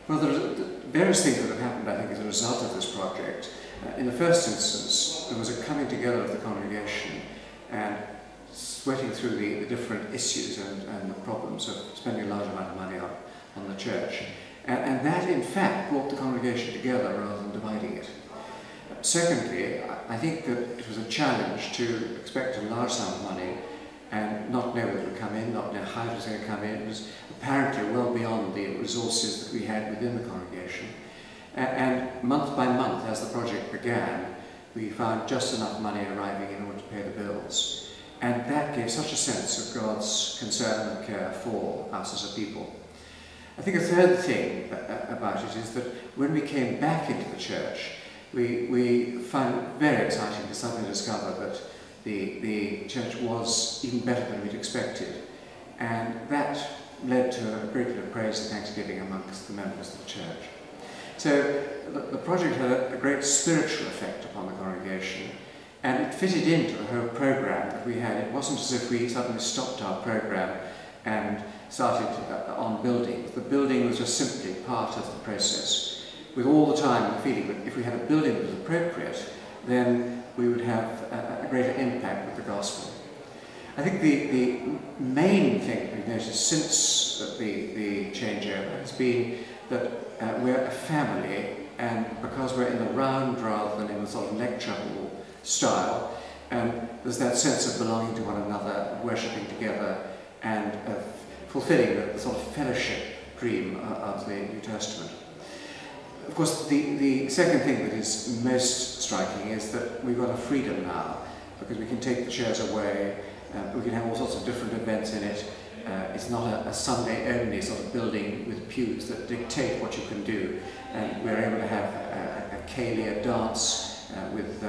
Well, there are various things that have happened, I think, as a result of this project. In the first instance, there was a coming together of the congregation and sweating through the different issues and the problems of spending a large amount of money on the church. And that, in fact, brought the congregation together rather than dividing it. Secondly, I think that it was a challenge to expect a large sum of money and not know whether it would come in, not know how it was going to come in. It was apparently well beyond the resources that we had within the congregation. And month by month, as the project began, we found just enough money arriving in order to pay the bills. And that gave such a sense of God's concern and care for us as a people. I think a third thing about it is that when we came back into the church, we found it very exciting to suddenly discover that the church was even better than we'd expected. And that led to a great deal of praise and thanksgiving amongst the members of the church. So the project had a great spiritual effect upon the congregation, and it fitted into the whole program that we had. It wasn't as if we suddenly stopped our program and started on building. The building was just simply part of the process, with all the time the feeling that if we had a building that was appropriate, then we would have a greater impact with the gospel. I think the main thing we've noticed since the changeover has been that we're a family, and because we're in the round rather than in the sort of lecture hall style, there's that sense of belonging to one another, worshipping together, and of fulfilling the sort of fellowship dream of the New Testament. Of course, the second thing that is most striking is that we've got a freedom now, because we can take the chairs away, we can have all sorts of different events in it. It's not a Sunday-only sort of building with pews that dictate what you can do. And we're able to have a Kalia dance with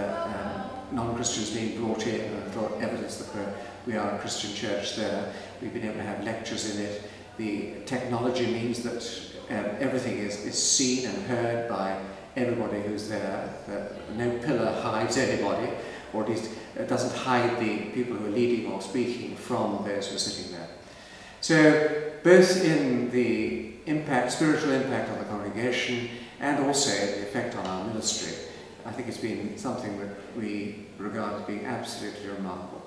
non-Christians being brought in, and evidence that we are a Christian church there. We've been able to have lectures in it. The technology means that everything is seen and heard by everybody who's there. No pillar hides anybody, or at least it doesn't hide the people who are leading or speaking from those who are sitting there. So both in the spiritual impact on the congregation, and also the effect on our ministry, I think it's been something that we regard as being absolutely remarkable.